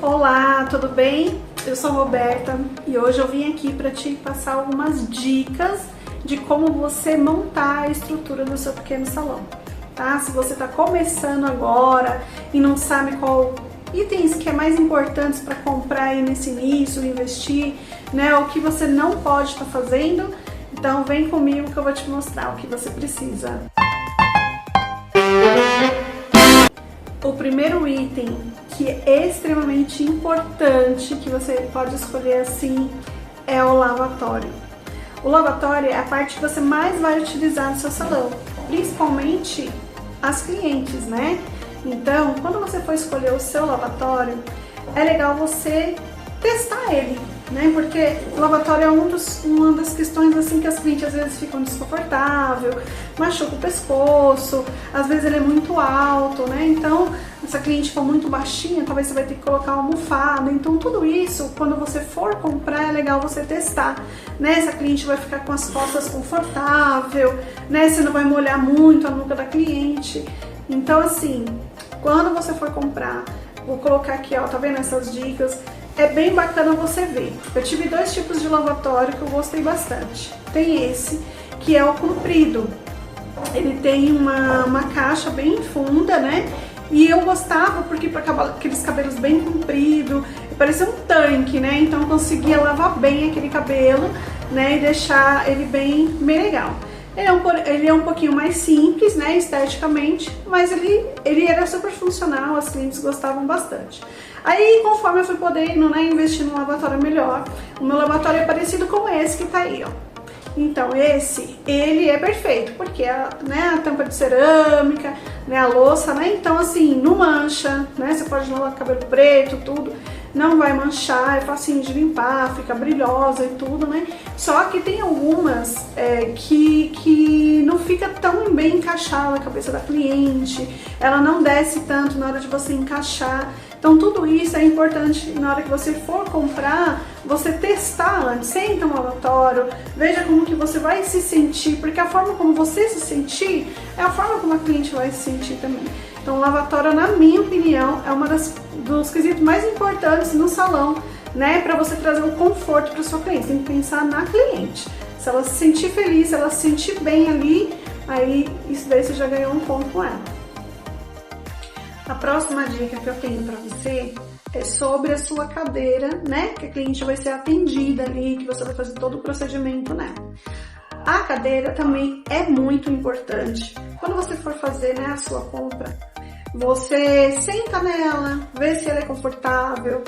Olá, tudo bem? Eu sou a Roberta e hoje eu vim aqui para te passar algumas dicas de como você montar a estrutura do seu pequeno salão, tá? Se você está começando agora e não sabe qual itens que é mais importantes para comprar aí nesse início, investir, né? O que você não pode estar fazendo, então vem comigo que eu vou te mostrar o que você precisa. O primeiro item que é extremamente importante, que você pode escolher assim, é o lavatório. O lavatório é a parte que você mais vai utilizar no seu salão, principalmente as clientes, né? Então, quando você for escolher o seu lavatório, é legal você testar ele, né? Porque o lavatório é uma das questões assim que as clientes às vezes ficam desconfortável, machuca o pescoço, às vezes ele é muito alto, né? Então, se a cliente for muito baixinha, talvez você vai ter que colocar uma almofada. Então, tudo isso, quando você for comprar, é legal você testar, né? Se a cliente vai ficar com as costas confortável, né? Se não vai molhar muito a nuca da cliente. Então, assim, quando você for comprar, vou colocar aqui, ó, tá vendo essas dicas? É bem bacana você ver. Eu tive dois tipos de lavatório que eu gostei bastante. Tem esse, que é o comprido. Ele tem uma caixa bem funda, né? E eu gostava porque para aqueles cabelos bem compridos, parecia um tanque, né? Então eu conseguia lavar bem aquele cabelo, né? E deixar ele bem legal. Ele é um pouquinho mais simples, né, esteticamente, mas ele era super funcional, as clientes gostavam bastante. Aí, conforme eu fui podendo, né, investir num lavatório melhor, o meu lavatório é parecido com esse que tá aí, ó. Então, ele é perfeito, porque né, a tampa de cerâmica, né, a louça, né, então assim, não mancha, né, você pode lavar cabelo preto, tudo, não vai manchar, é facinho de limpar, fica brilhosa e tudo, né, só que tem algumas que não fica tão bem encaixada na cabeça da cliente, ela não desce tanto na hora de você encaixar. Então tudo isso é importante na hora que você for comprar, você testar antes, senta no lavatório, veja como que você vai se sentir, porque a forma como você se sentir é a forma como a cliente vai se sentir também. Então o lavatório, na minha opinião, é uma dos quesitos mais importantes no salão, né, para você trazer o conforto para sua cliente. Tem que pensar na cliente. Se ela se sentir feliz, se ela se sentir bem ali, aí isso daí você já ganhou um ponto com ela. A próxima dica que eu tenho para você é sobre a sua cadeira, né? Que a cliente vai ser atendida ali, que você vai fazer todo o procedimento nela. A cadeira também é muito importante. Quando você for fazer, né, a sua compra, você senta nela, vê se ela é confortável,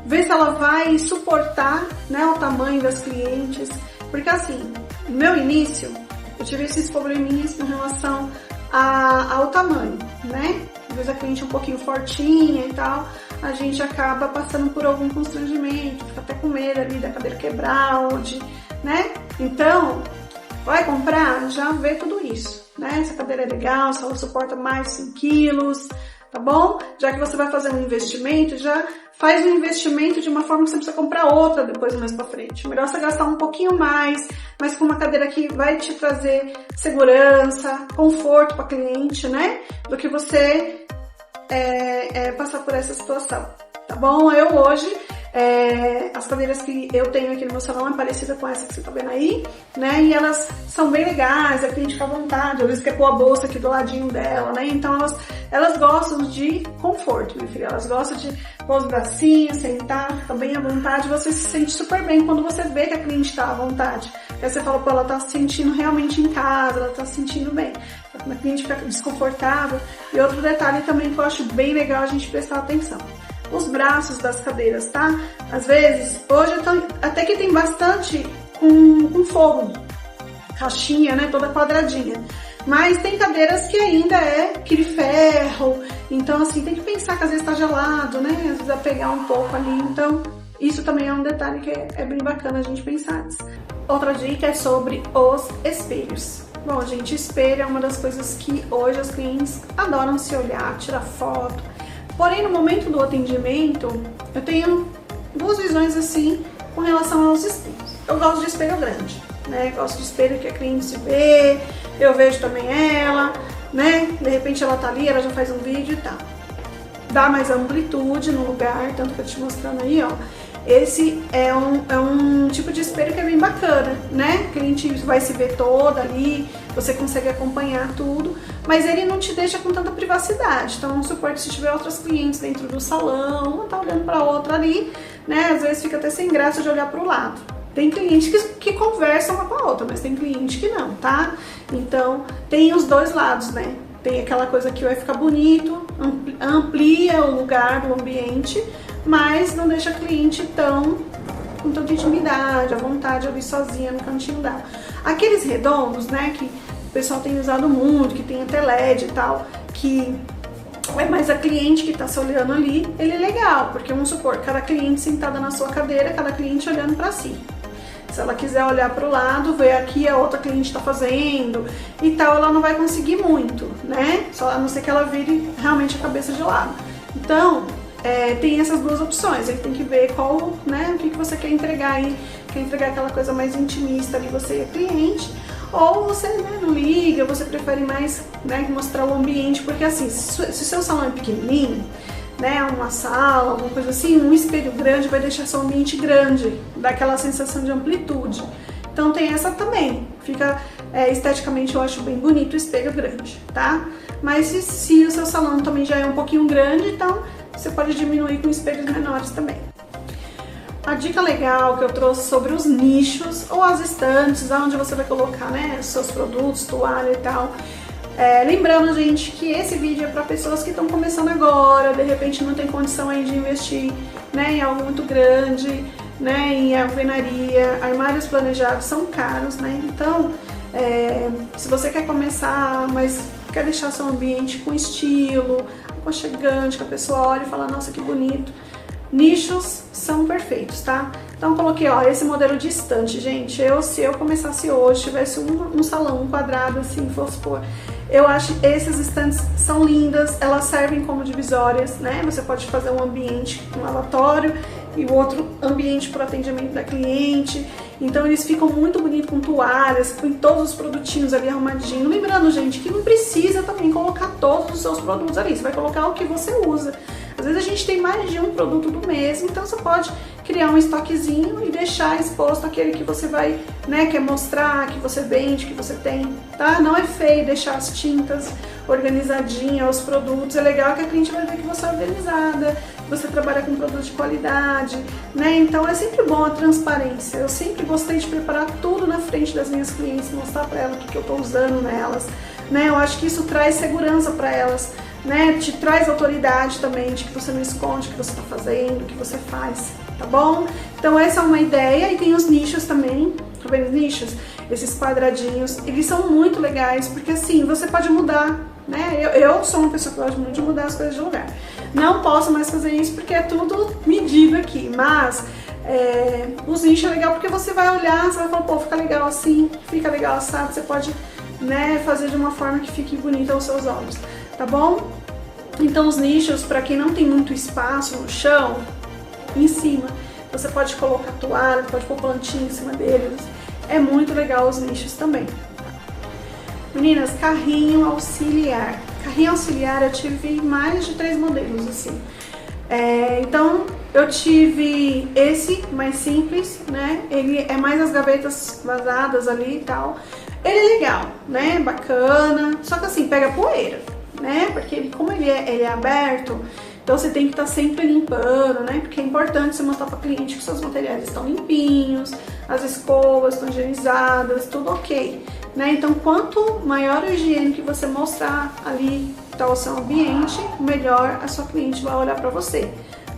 vê se ela vai suportar, né, o tamanho das clientes. Porque assim, no meu início, eu tive esses probleminhas com relação ao tamanho, né? Às vezes a cliente é um pouquinho fortinha e tal, a gente acaba passando por algum constrangimento, fica até com medo ali da cadeira quebrar, né? Então, vai comprar, já vê tudo isso, né? Se a cadeira é legal, se ela suporta mais 5 quilos, tá bom? Já que você vai fazer um investimento, já faz um investimento de uma forma que você precisa comprar outra depois mais pra frente. Melhor você gastar um pouquinho mais, mas com uma cadeira que vai te trazer segurança, conforto para cliente, né? Do que você passar por essa situação, tá bom? Eu hoje, as cadeiras que eu tenho aqui no meu salão é parecida com essa que você tá vendo aí, né? E elas são bem legais, a cliente fica à vontade, às vezes quer pôr a bolsa aqui do ladinho dela, né? Então elas gostam de conforto, minha filha, elas gostam de pôr os bracinhos, sentar, fica bem à vontade, você se sente super bem quando você vê que a cliente tá à vontade. Aí você fala, pô, ela tá se sentindo realmente em casa, ela tá se sentindo bem. A cliente fica desconfortável. E outro detalhe também que eu acho bem legal a gente prestar atenção. Os braços das cadeiras, tá? Às vezes, hoje até que tem bastante com forro, caixinha, né? Toda quadradinha. Mas tem cadeiras que ainda é aquele ferro. Então, assim, tem que pensar que às vezes tá gelado, né? Às vezes vai pegar um pouco ali. Então, isso também é um detalhe que é bem bacana a gente pensar nisso. Outra dica é sobre os espelhos. Bom, gente, espelho é uma das coisas que hoje os clientes adoram se olhar, tirar foto. Porém, no momento do atendimento, eu tenho duas visões assim com relação aos espelhos. Eu gosto de espelho grande, né? Gosto de espelho que a cliente se vê, eu vejo também ela, né? De repente ela tá ali, ela já faz um vídeo e tal. dá mais amplitude no lugar, tanto que eu tô te mostrando aí, ó. Esse é um tipo de espelho que é bem bacana, né? O cliente vai se ver toda ali, você consegue acompanhar tudo, mas ele não te deixa com tanta privacidade. Então, vamos supor que se tiver outras clientes dentro do salão, uma tá olhando para outra ali, né? Às vezes fica até sem graça de olhar para o lado. Tem cliente que conversa uma com a outra, mas tem cliente que não, tá? Então, tem os dois lados, né? Tem aquela coisa que vai ficar bonito, amplia o lugar, o ambiente, mas não deixa a cliente com tanta intimidade, à vontade ali sozinha no cantinho dela. Aqueles redondos, né, que o pessoal tem usado muito, que tem até LED e tal, que é mais a cliente que tá se olhando ali, ele é legal, porque vamos supor, cada cliente sentada na sua cadeira, cada cliente olhando pra si. Se ela quiser olhar para o lado, ver aqui a outra cliente está fazendo e tal, ela não vai conseguir muito, né? Só a não ser que ela vire realmente a cabeça de lado. Então, tem essas duas opções. Ele tem que ver qual, né, o que você quer entregar aí. Quer entregar aquela coisa mais intimista ali, você e a cliente, ou você, né, não liga, você prefere mais, né, mostrar o ambiente, porque assim, se o seu salão é pequenininho, né, uma sala, alguma coisa assim, um espelho grande vai deixar seu ambiente grande, dá aquela sensação de amplitude. Então tem essa também, fica esteticamente eu acho bem bonito o espelho grande, tá? Mas se o seu salão também já é um pouquinho grande, então você pode diminuir com espelhos menores também. A dica legal que eu trouxe sobre os nichos ou as estantes, onde você vai colocar, né, os seus produtos, toalha e tal. Lembrando, gente, que esse vídeo é para pessoas que estão começando agora, de repente não tem condição aí de investir, né, em algo muito grande, né, em alvenaria, armários planejados são caros, né, então se você quer começar, mas quer deixar seu ambiente com estilo, aconchegante, que a pessoa olha e fala, nossa, que bonito, nichos são perfeitos, tá? Então coloquei, ó, esse modelo de estante, gente, se eu começasse hoje, tivesse um salão, um quadrado assim, fosse por... Eu acho que essas estantes são lindas, elas servem como divisórias, né? Você pode fazer um ambiente, um lavatório e o outro ambiente para o atendimento da cliente. Então eles ficam muito bonitos com toalhas, com todos os produtinhos ali arrumadinho. Lembrando, gente, que não precisa também colocar todos os seus produtos ali, você vai colocar o que você usa. Às vezes a gente tem mais de um produto do mesmo, então você pode criar um estoquezinho e deixar exposto aquele que você vai, né, quer mostrar, que você vende, que você tem, tá? Não é feio deixar as tintas organizadinhas, os produtos, é legal que a cliente vai ver que você é organizada, que você trabalha com produtos de qualidade, né? Então é sempre bom a transparência. Eu sempre gostei de preparar tudo na frente das minhas clientes, mostrar para elas o que eu tô usando nelas, né? Eu acho que isso traz segurança para elas, né? Te traz autoridade também de que você não esconde o que você está fazendo, o que você faz, tá bom? Então essa é uma ideia. E tem os nichos também, tá vendo os nichos? Esses quadradinhos, eles são muito legais, porque assim, você pode mudar, né? Eu sou uma pessoa que gosta muito de mudar as coisas de lugar. Não posso mais fazer isso porque é tudo medido aqui, mas os nichos é legal porque você vai olhar, você vai falar, pô, fica legal assim, fica legal assado, você pode, né, fazer de uma forma que fique bonita aos seus olhos, tá bom? Então os nichos, para quem não tem muito espaço no chão, em cima, você pode colocar toalha, pode pôr plantinha em cima deles, é muito legal os nichos também. Meninas, carrinho auxiliar. Carrinho auxiliar eu tive mais de 3 modelos, assim. Então eu tive esse mais simples, né? Ele é mais as gavetas vazadas ali e tal. Ele é legal, né? Bacana. Só que assim, pega poeira, né? Porque como ele é aberto, então você tem que estar sempre limpando, né? Porque é importante você mostrar para o cliente que seus materiais estão limpinhos, as escovas estão higienizadas, tudo ok, né? Então quanto maior a higiene que você mostrar ali tá o seu ambiente, melhor a sua cliente vai olhar para você,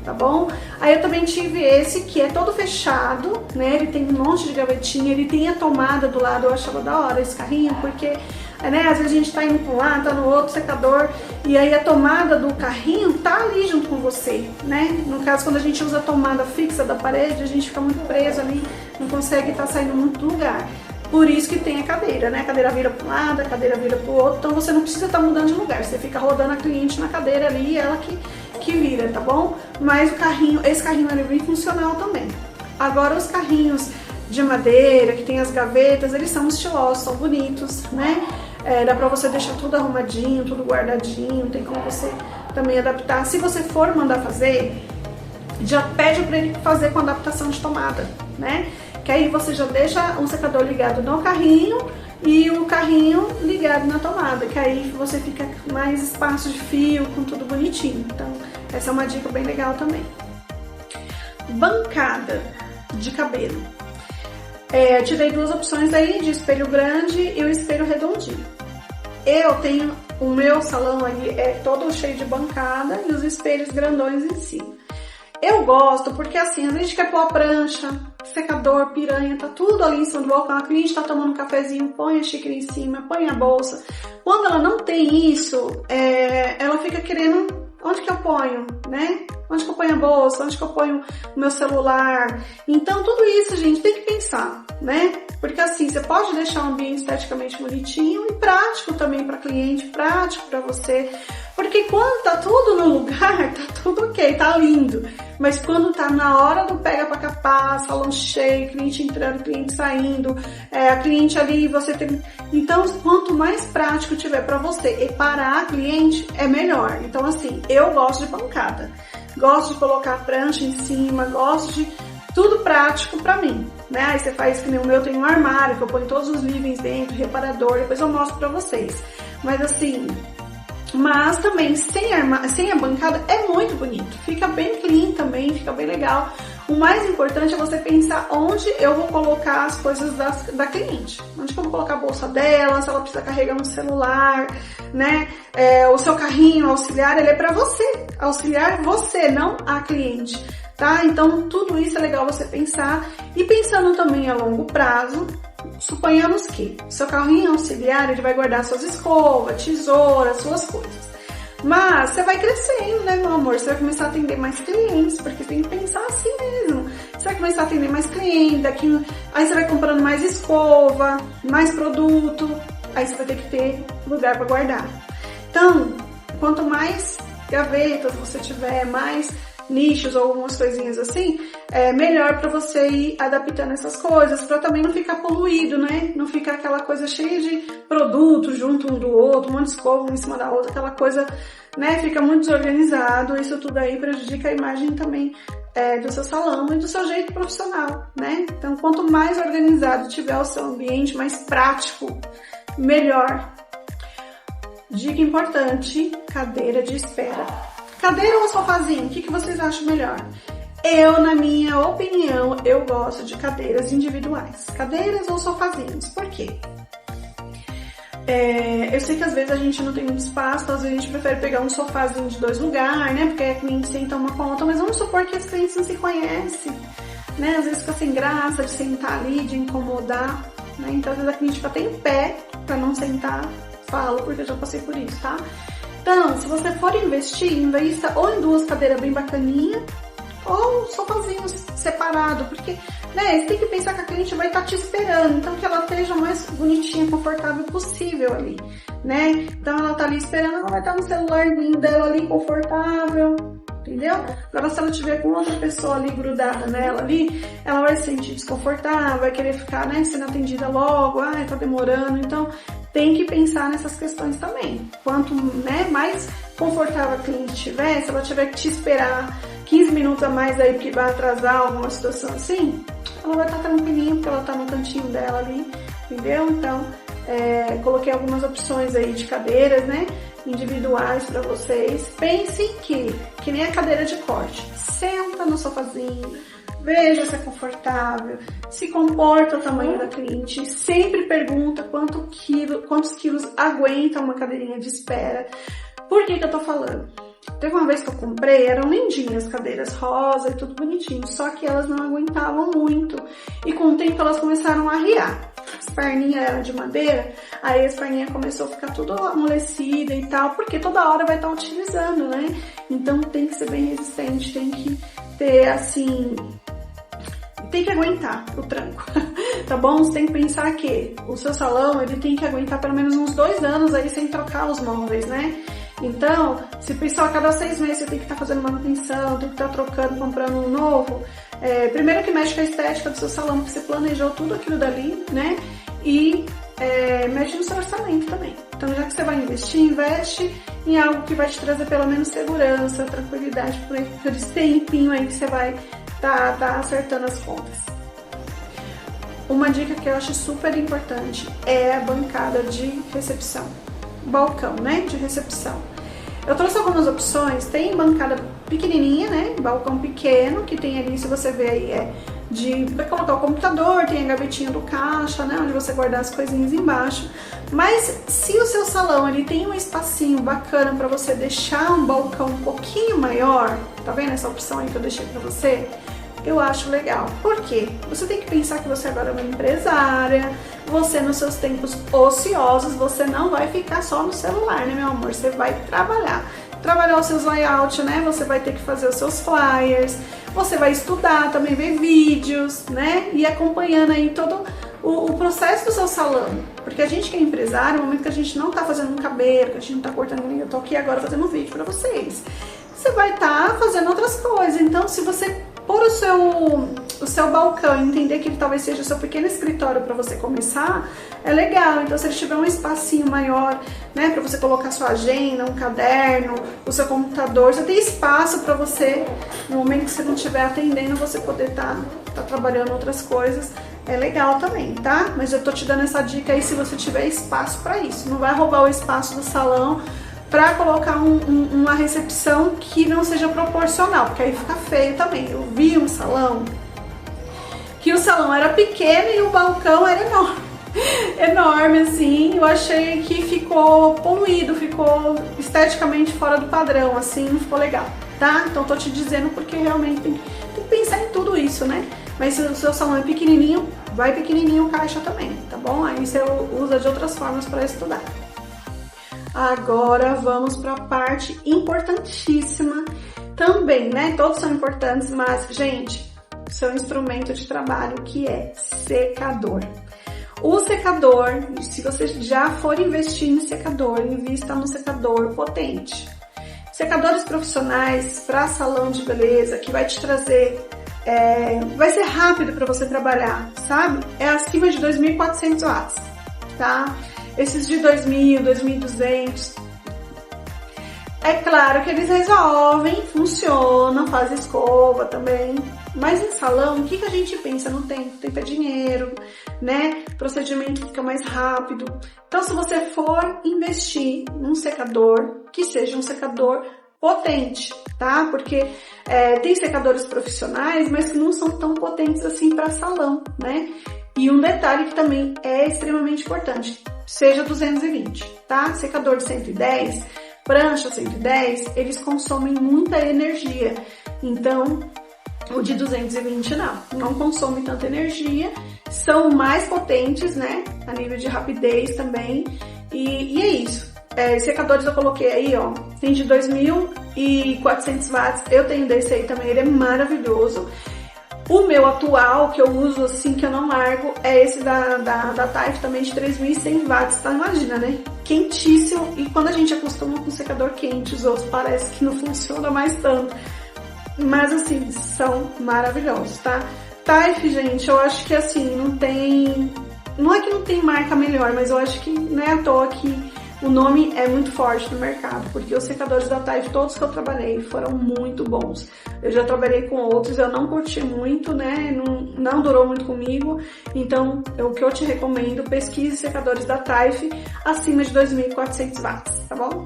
tá bom? Aí eu também tive esse que é todo fechado, né? Ele tem um monte de gavetinha, ele tem a tomada do lado, eu achava da hora esse carrinho, porque né, às vezes a gente tá indo para um lado, tá no outro, secador, e aí a tomada do carrinho tá ali junto com você, né? No caso, quando a gente usa a tomada fixa da parede, a gente fica muito preso ali, não consegue estar saindo muito do lugar. Por isso que tem a cadeira, né? A cadeira vira para um lado, a cadeira vira para o outro, então você não precisa estar mudando de lugar, você fica rodando a cliente na cadeira ali e ela que vira, tá bom? Mas o carrinho, esse carrinho é bem funcional também. Agora os carrinhos de madeira, que tem as gavetas, eles são estilosos, são bonitos, né? Dá pra você deixar tudo arrumadinho, tudo guardadinho, tem como você também adaptar. Se você for mandar fazer, já pede para ele fazer com adaptação de tomada, né? Que aí você já deixa um secador ligado no carrinho e o carrinho ligado na tomada, que aí você fica com mais espaço de fio, com tudo bonitinho. Então, essa é uma dica bem legal também. Bancada de cabelo. Eu te dei duas opções aí, de espelho grande e o espelho redondinho. Eu tenho, o meu salão aí é todo cheio de bancada e os espelhos grandões em cima. Eu gosto porque assim, a gente quer pôr a prancha, secador, piranha, tá tudo ali em cima do balcão, a cliente tá tomando um cafezinho, põe a xícara em cima, põe a bolsa. Quando ela não tem isso, ela fica querendo, onde que eu ponho, né? Onde que eu ponho a bolsa, onde que eu ponho o meu celular. Então tudo isso, gente, tem que pensar, né? Porque assim, você pode deixar o ambiente esteticamente bonitinho e prático também para cliente, prático para você. Porque quando tá tudo no lugar, tá tudo ok, tá lindo. Mas quando tá na hora do pega pra capar, salão cheio, cliente entrando, cliente saindo, a cliente ali, você tem... Então, quanto mais prático tiver pra você e parar a cliente, é melhor. Então, assim, eu gosto de bancada. Gosto de colocar a prancha em cima, gosto de tudo prático pra mim, né? Aí você faz que nem o meu, tem um armário que eu ponho todos os livros dentro, reparador, depois eu mostro pra vocês. Mas assim... Mas também sem a bancada é muito bonito, fica bem clean também, fica bem legal. O mais importante é você pensar onde eu vou colocar as coisas da cliente. Onde que eu vou colocar a bolsa dela, se ela precisa carregar um celular, né? O seu carrinho auxiliar, ele é para você, auxiliar você, não a cliente, tá? Então tudo isso é legal você pensar e pensando também a longo prazo. Suponhamos que seu carrinho auxiliar, ele vai guardar suas escovas, tesouras, suas coisas. Mas você vai crescendo, né, meu amor? Você vai começar a atender mais clientes, porque tem que pensar assim mesmo. Você vai começar a atender mais clientes, aí você vai comprando mais escova, mais produto, aí você vai ter que ter lugar para guardar. Então, quanto mais gavetas você tiver, mais nichos ou algumas coisinhas assim, é melhor para você ir adaptando essas coisas, para também não ficar poluído, né? Não ficar aquela coisa cheia de produtos junto um do outro, um monte de escova um em cima da outra, aquela coisa, né? Fica muito desorganizado, isso tudo aí prejudica a imagem também do seu salão e do seu jeito profissional, né? Então, quanto mais organizado tiver o seu ambiente, mais prático, melhor. Dica importante, cadeira de espera. Cadeira ou sofazinho? O que vocês acham melhor? Eu, na minha opinião, eu gosto de cadeiras individuais. Cadeiras ou sofazinhos. Por quê? Eu sei que às vezes a gente não tem muito espaço, às vezes a gente prefere pegar um sofazinho de 2 lugares, né? Porque a cliente senta uma com a outra, mas vamos supor que as clientes não se conhecem, né? Às vezes fica sem graça de sentar ali, de incomodar, né? Então às vezes a cliente fica até em pé pra não sentar. Falo porque eu já passei por isso, tá? Então, se você for investir, invista ou em 2 cadeiras bem bacaninhas, ou sofazinhos separados, porque, né, você tem que pensar que a cliente vai estar te esperando, então que ela esteja o mais bonitinha, confortável possível ali, né? Então ela tá ali esperando, ela vai estar no celularzinho dela ali, confortável, entendeu? Agora se ela tiver com outra pessoa ali grudada nela ali, ela vai se sentir desconfortável, vai querer ficar, né, sendo atendida logo, tá demorando, então tem que pensar nessas questões também. Quanto, né, mais confortável a cliente estiver, se ela tiver que te esperar 15 minutos a mais aí porque vai atrasar alguma situação assim, ela vai estar tranquilinha porque ela está no cantinho dela ali, entendeu? Então, coloquei algumas opções aí de cadeiras, né, individuais para vocês. Pensem que nem a cadeira de corte, senta no sofazinho, veja se é confortável, se comporta o tamanho da cliente, sempre pergunta quantos quilos aguenta uma cadeirinha de espera. Por que eu tô falando? Teve uma vez que eu comprei, eram lindinhas, cadeiras rosa e tudo bonitinho, só que elas não aguentavam muito e com o tempo elas começaram a arriar. As perninhas eram de madeira, aí as perninhas começou a ficar tudo amolecida e tal, porque toda hora vai estar utilizando, né? Então tem que ser bem resistente, tem que ter assim... Tem que aguentar o tranco, tá bom? Você tem que pensar que o seu salão, ele tem que aguentar pelo menos uns 2 anos aí sem trocar os móveis, né? Então, se pensar a cada 6 meses você tem que estar fazendo manutenção, tem que estar trocando, comprando um novo, primeiro que mexe com a estética do seu salão, porque você planejou tudo aquilo dali, né? E mexe no seu orçamento também. Então, já que você vai investir, investe em algo que vai te trazer pelo menos segurança, tranquilidade por esse tempinho aí que você vai tá acertando as contas. Uma dica que eu acho super importante é a bancada de recepção, balcão, né, de recepção. Eu trouxe algumas opções, tem bancada pequenininha, né, balcão pequeno, que tem ali, se você ver aí, vai colocar o computador, tem a gavetinha do caixa, né, onde você guardar as coisinhas embaixo. Mas se o seu salão ele tem um espacinho bacana para você deixar um balcão um pouquinho maior, tá vendo essa opção aí que eu deixei para você? Eu acho legal. Por quê? Você tem que pensar que você agora é uma empresária, você nos seus tempos ociosos, você não vai ficar só no celular, né, meu amor? Você vai trabalhar os seus layouts, né? Você vai ter que fazer os seus flyers, você vai estudar, também ver vídeos, né? E acompanhando aí todo o processo do seu salão. Porque a gente que é empresário, no momento que a gente não tá fazendo um cabelo, que a gente não tá cortando unha, eu tô aqui agora fazendo um vídeo pra vocês. Você vai estar fazendo outras coisas. Então, se você pôr o seu balcão, entender que ele talvez seja o seu pequeno escritório para você começar, é legal. Então, se ele tiver um espacinho maior, né, para você colocar sua agenda, um caderno, o seu computador, você tem espaço para você, no momento que você não estiver atendendo, você poder tá trabalhando outras coisas, é legal também, tá? Mas eu tô te dando essa dica aí se você tiver espaço para isso. Não vai roubar o espaço do salão para colocar uma recepção que não seja proporcional, porque aí fica feio também. Eu vi um salão que o salão era pequeno e o balcão era enorme assim. Eu achei que ficou poluído, ficou esteticamente fora do padrão, assim, não ficou legal, tá? Então tô te dizendo porque realmente tem que pensar em tudo isso, né? Mas se o seu salão é pequenininho, vai pequenininho o caixa também, tá bom? Aí você usa de outras formas para estudar. Agora vamos para a parte importantíssima também, né? Todos são importantes, mas, gente, seu instrumento de trabalho que é secador. O secador, se você já for investir em secador, invista no secador potente. Secadores profissionais para salão de beleza, que vai te trazer, vai ser rápido para você trabalhar, sabe? É acima de 2.400 watts, tá? Esses de 2.000, 2.200, é claro que eles resolvem, funcionam, fazem escova também, mas em salão, o que a gente pensa no tempo? O tempo é dinheiro, né? O procedimento fica mais rápido. Então, se você for investir num secador, que seja um secador potente, tá? Porque tem secadores profissionais, mas que não são tão potentes assim para salão, né? E um detalhe que também é extremamente importante, seja 220, tá? Secador de 110, prancha 110, eles consomem muita energia. Então, o de 220 não consome tanta energia, são mais potentes, né? A nível de rapidez também. E é isso. Secadores eu coloquei aí, ó, tem de 2.400 watts, eu tenho desse aí também, ele é maravilhoso. O meu atual, que eu uso assim, que eu não largo, é esse da Taif, também de 3.100 watts, tá? Imagina, né? Quentíssimo, e quando a gente acostuma com o secador quente, os outros parece que não funciona mais tanto. Mas assim, são maravilhosos, tá? Taif, gente, eu acho que assim, não é que não tem marca melhor, mas eu acho que não é à toa que o nome é muito forte no mercado, porque os secadores da Taif, todos que eu trabalhei, foram muito bons. Eu já trabalhei com outros, eu não curti muito, né? Não durou muito comigo. Então, o que eu te recomendo, pesquise secadores da Taif acima de 2.400 watts, tá bom?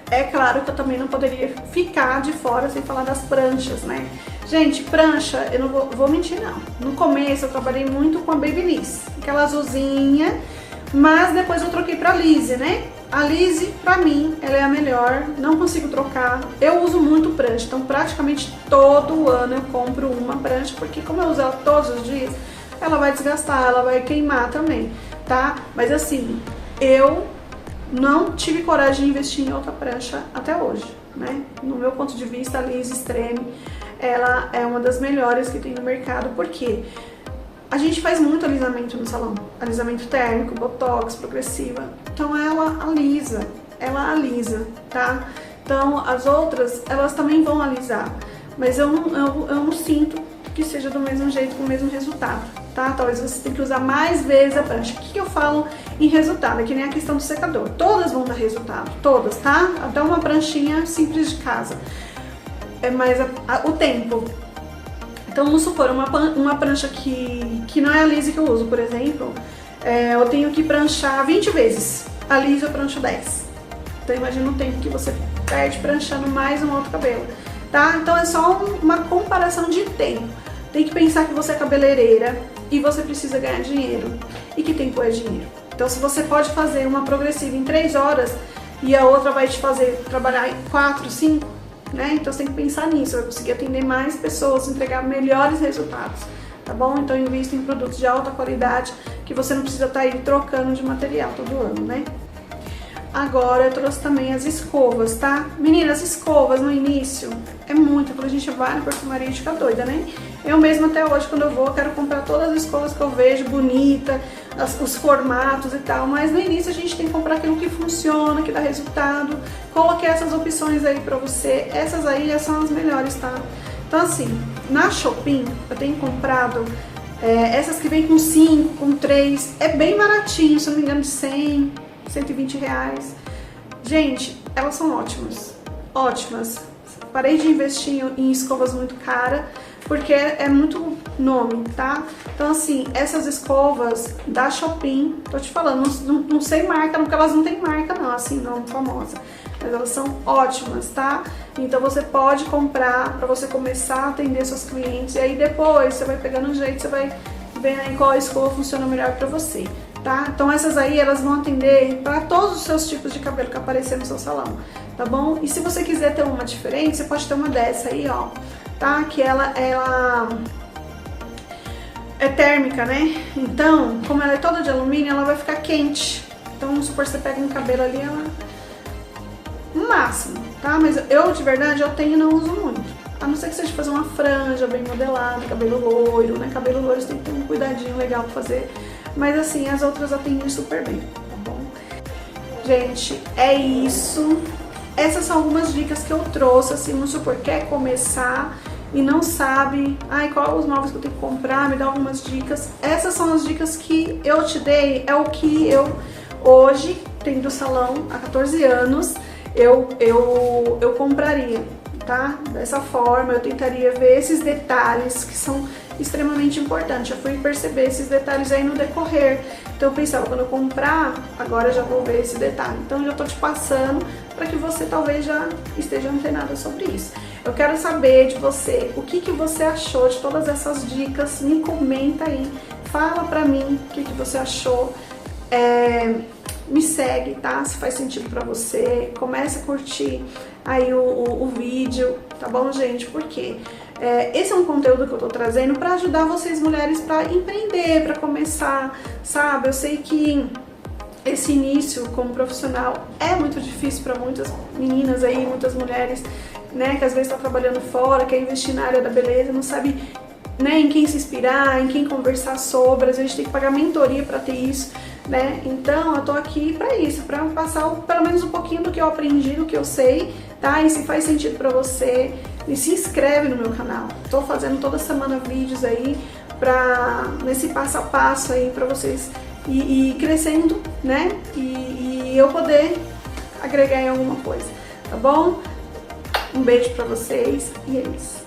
É claro que eu também não poderia ficar de fora sem falar das pranchas, né? Gente, prancha, eu não vou mentir não. No começo eu trabalhei muito com a Babyliss, aquela azulzinha, mas depois eu troquei pra Lise, né? A Lise, pra mim, ela é a melhor, não consigo trocar. Eu uso muito prancha, então praticamente todo ano eu compro uma prancha, porque como eu uso ela todos os dias, ela vai desgastar, ela vai queimar também, tá? Mas assim, eu não tive coragem de investir em outra prancha até hoje, né? No meu ponto de vista, a Lise Extreme, ela é uma das melhores que tem no mercado, porque a gente faz muito alisamento no salão, alisamento térmico, botox, progressiva, então ela alisa, tá? Então as outras, elas também vão alisar, mas eu não sinto que seja do mesmo jeito, com o mesmo resultado, tá? Talvez você tenha que usar mais vezes a prancha. O que eu falo em resultado? É que nem a questão do secador. Todas vão dar resultado, todas, tá? Até uma pranchinha simples de casa. É mais o tempo. Então, vamos supor, uma prancha que não é a lisa que eu uso, por exemplo, eu tenho que pranchar 20 vezes. A lisa eu prancho 10. Então, imagina o tempo que você perde pranchando mais um outro cabelo, tá? Então, é só uma comparação de tempo. Tem que pensar que você é cabeleireira e você precisa ganhar dinheiro. E que tempo é dinheiro. Então, se você pode fazer uma progressiva em 3 horas e a outra vai te fazer trabalhar em 4, 5, né? Então, você tem que pensar nisso. Vai conseguir atender mais pessoas, entregar melhores resultados, tá bom? Então, invista em produtos de alta qualidade que você não precisa estar aí trocando de material todo ano, né? Agora eu trouxe também as escovas, tá? Meninas, escovas no início é muito, quando a gente vai na perfumaria fica doida, né? Eu mesma até hoje, quando eu vou, quero comprar todas as escovas que eu vejo, bonita, os formatos e tal, mas no início a gente tem que comprar aquilo que funciona, que dá resultado. Coloquei essas opções aí pra você, essas aí já são as melhores, tá? Então assim, na Shopping eu tenho comprado essas que vem com 5, com 3, é bem baratinho, se não me engano de 100, 120 reais. Gente, elas são ótimas, ótimas. Parei de investir em escovas muito caras, porque é muito nome, tá? Então assim, essas escovas da Shopping, tô te falando, não sei marca, porque elas não tem marca não, assim, não famosa. Mas elas são ótimas, tá? Então você pode comprar pra você começar a atender seus clientes. E aí depois você vai pegando um jeito, você vai vendo aí qual escova funciona melhor pra você, tá? Então essas aí, elas vão atender para todos os seus tipos de cabelo que aparecer no seu salão, tá bom? E se você quiser ter uma diferente, você pode ter uma dessa aí, ó, tá? Que ela é térmica, né? Então, como ela é toda de alumínio, ela vai ficar quente. Então, vamos supor que você pega um cabelo ali, ela... no máximo, tá? Mas eu, de verdade, eu tenho e não uso muito. A não ser que seja fazer uma franja bem modelada, cabelo loiro, né? Cabelo loiro você tem que ter um cuidadinho legal pra fazer. Mas assim, as outras atendem super bem, tá bom? Gente, é isso. Essas são algumas dicas que eu trouxe, assim, vamos supor, quer começar e não sabe, ai, qual os móveis que eu tenho que comprar, me dá algumas dicas. Essas são as dicas que eu te dei, é o que eu hoje tenho do salão há 14 anos, eu compraria, tá? Dessa forma, eu tentaria ver esses detalhes que são extremamente importantes. Eu fui perceber esses detalhes aí no decorrer. Então eu pensava, quando eu comprar, agora eu já vou ver esse detalhe. Então eu já tô te passando para que você talvez já esteja antenada sobre isso. Eu quero saber de você, o que você achou de todas essas dicas. Me comenta aí, fala pra mim o que você achou. Me segue, tá? Se faz sentido pra você, comece a curtir aí o vídeo, tá bom, gente? Porque esse é um conteúdo que eu tô trazendo pra ajudar vocês mulheres pra empreender, pra começar, sabe? Eu sei que esse início como profissional é muito difícil pra muitas meninas aí, muitas mulheres, né? Que às vezes tá trabalhando fora, quer investir na área da beleza, não sabe, né, em quem se inspirar, em quem conversar sobre, às vezes a gente tem que pagar mentoria pra ter isso, né? Então eu tô aqui pra isso, pra passar pelo menos um pouquinho do que eu aprendi, do que eu sei, tá? E se faz sentido pra você, e se inscreve no meu canal. Tô fazendo toda semana vídeos aí nesse passo a passo aí pra vocês ir crescendo, né? E eu poder agregar em alguma coisa, tá bom? Um beijo pra vocês e é isso.